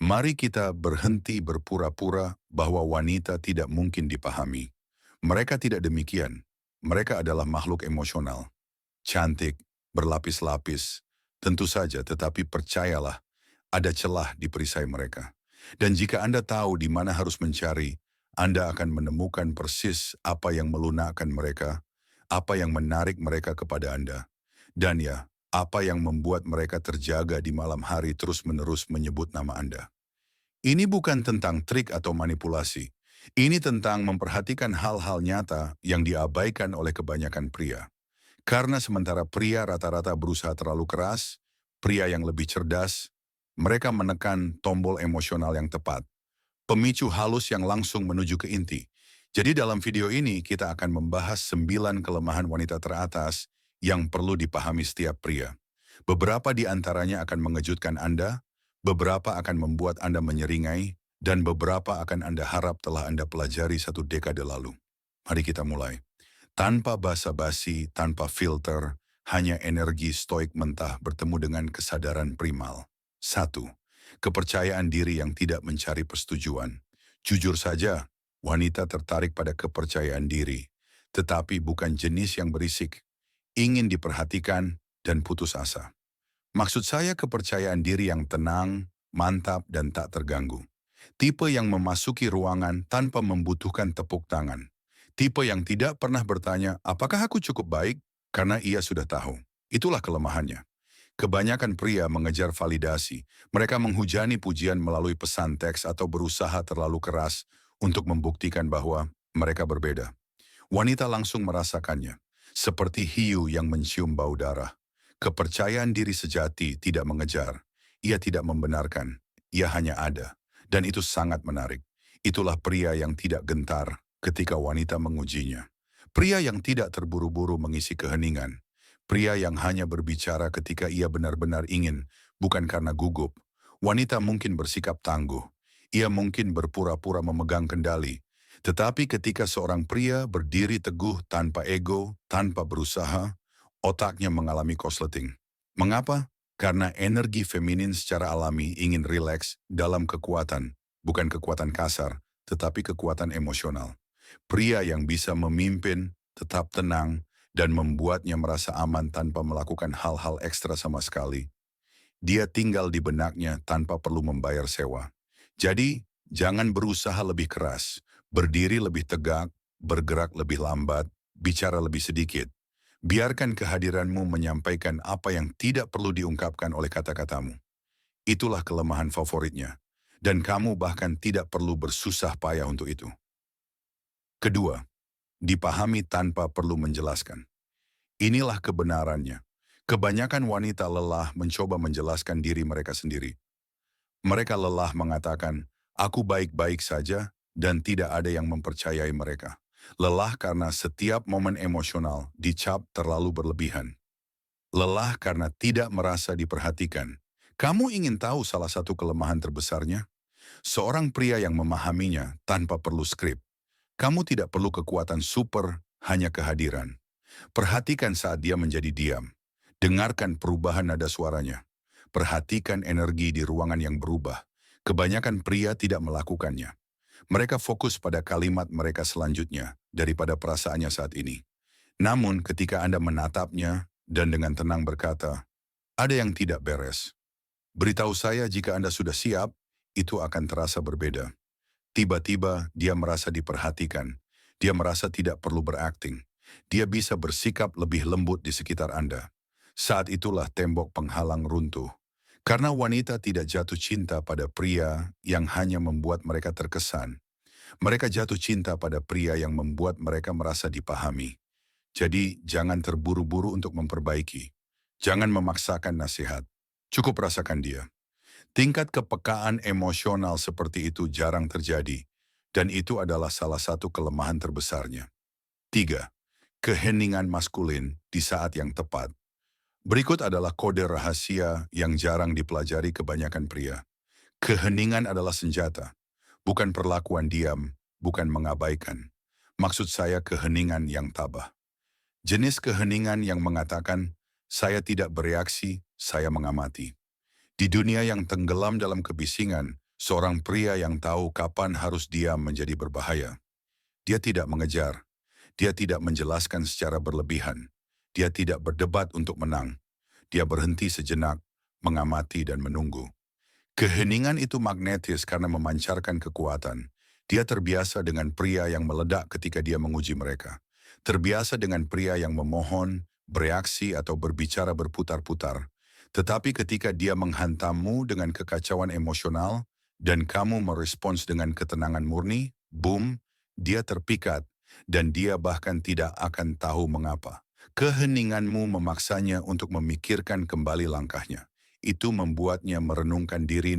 Mari kita berhenti berpura-pura bahwa wanita tidak mungkin dipahami. Mereka tidak demikian. Mereka adalah makhluk emosional, cantik, berlapis-lapis. Tentu saja, tetapi percayalah, ada celah di perisai mereka. Dan jika Anda tahu di mana harus mencari, Anda akan menemukan persis apa yang melunakkan mereka, apa yang menarik mereka kepada Anda. Dan ya, apa yang membuat mereka terjaga di malam hari terus-menerus menyebut nama Anda. Ini bukan tentang trik atau manipulasi. Ini tentang memperhatikan hal-hal nyata yang diabaikan oleh kebanyakan pria. Karena sementara pria rata-rata berusaha terlalu keras, pria yang lebih cerdas, mereka menekan tombol emosional yang tepat. Pemicu halus yang langsung menuju ke inti. Jadi dalam video ini kita akan membahas 9 kelemahan wanita teratas yang perlu dipahami setiap pria. Beberapa di antaranya akan mengejutkan Anda, beberapa akan membuat Anda menyeringai, dan beberapa akan Anda harap telah Anda pelajari 1 dekade lalu. Mari kita mulai. Tanpa basa-basi, tanpa filter, hanya energi stoik mentah bertemu dengan kesadaran primal. 1. Kepercayaan diri yang tidak mencari persetujuan. Jujur saja, wanita tertarik pada kepercayaan diri, tetapi bukan jenis yang berisik, ingin diperhatikan, dan putus asa. Maksud saya kepercayaan diri yang tenang, mantap, dan tak terganggu. Tipe yang memasuki ruangan tanpa membutuhkan tepuk tangan. Tipe yang tidak pernah bertanya, apakah aku cukup baik? Karena ia sudah tahu. Itulah kelemahannya. Kebanyakan pria mengejar validasi. Mereka menghujani pujian melalui pesan teks atau berusaha terlalu keras untuk membuktikan bahwa mereka berbeda. Wanita langsung merasakannya, seperti hiu yang mencium bau darah. Kepercayaan diri sejati tidak mengejar, ia tidak membenarkan, ia hanya ada. Dan itu sangat menarik. Itulah pria yang tidak gentar ketika wanita mengujinya. Pria yang tidak terburu-buru mengisi keheningan. Pria yang hanya berbicara ketika ia benar-benar ingin, bukan karena gugup. Wanita mungkin bersikap tangguh. Ia mungkin berpura-pura memegang kendali. Tetapi ketika seorang pria berdiri teguh tanpa ego, tanpa berusaha, otaknya mengalami korsleting. Mengapa? Karena energi feminin secara alami ingin rileks dalam kekuatan, bukan kekuatan kasar, tetapi kekuatan emosional. Pria yang bisa memimpin, tetap tenang, dan membuatnya merasa aman tanpa melakukan hal-hal ekstra sama sekali. Dia tinggal di benaknya tanpa perlu membayar sewa. Jadi, jangan berusaha lebih keras, berdiri lebih tegak, bergerak lebih lambat, bicara lebih sedikit. Biarkan kehadiranmu menyampaikan apa yang tidak perlu diungkapkan oleh kata-katamu. Itulah kelemahan favoritnya. Dan kamu bahkan tidak perlu bersusah payah untuk itu. Kedua, dipahami tanpa perlu menjelaskan. Inilah kebenarannya. Kebanyakan wanita lelah mencoba menjelaskan diri mereka sendiri. Mereka lelah mengatakan, aku baik-baik saja dan tidak ada yang mempercayai mereka. Lelah karena setiap momen emosional dicap terlalu berlebihan. Lelah karena tidak merasa diperhatikan. Kamu ingin tahu salah satu kelemahan terbesarnya? Seorang pria yang memahaminya tanpa perlu skrip. Kamu tidak perlu kekuatan super, hanya kehadiran. Perhatikan saat dia menjadi diam. Dengarkan perubahan nada suaranya. Perhatikan energi di ruangan yang berubah. Kebanyakan pria tidak melakukannya. Mereka fokus pada kalimat mereka selanjutnya daripada perasaannya saat ini. Namun ketika Anda menatapnya dan dengan tenang berkata, ada yang tidak beres. Beritahu saya jika Anda sudah siap, itu akan terasa berbeda. Tiba-tiba dia merasa diperhatikan. Dia merasa tidak perlu berakting. Dia bisa bersikap lebih lembut di sekitar Anda. Saat itulah tembok penghalang runtuh. Karena wanita tidak jatuh cinta pada pria yang hanya membuat mereka terkesan. Mereka jatuh cinta pada pria yang membuat mereka merasa dipahami. Jadi jangan terburu-buru untuk memperbaiki. Jangan memaksakan nasihat. Cukup rasakan dia. Tingkat kepekaan emosional seperti itu jarang terjadi. Dan itu adalah salah satu kelemahan terbesarnya. 3. Keheningan maskulin di saat yang tepat. Berikut adalah kode rahasia yang jarang dipelajari kebanyakan pria. Keheningan adalah senjata, bukan perlakuan diam, bukan mengabaikan. Maksud saya keheningan yang tabah. Jenis keheningan yang mengatakan, saya tidak bereaksi, saya mengamati. Di dunia yang tenggelam dalam kebisingan, Seorang pria yang tahu kapan harus diam menjadi berbahaya. Dia tidak mengejar, dia tidak menjelaskan secara berlebihan, dia tidak berdebat untuk menang. Dia berhenti sejenak, mengamati dan menunggu. Keheningan itu magnetis karena memancarkan kekuatan. Dia terbiasa dengan pria yang meledak ketika dia menguji mereka. Terbiasa dengan pria yang memohon, bereaksi atau berbicara berputar-putar. Tetapi ketika dia menghantammu dengan kekacauan emosional dan kamu merespons dengan ketenangan murni, boom, dia terpikat dan dia bahkan tidak akan tahu mengapa. Keheninganmu memaksanya untuk memikirkan kembali langkahnya. Itu membuatnya merenungkan diri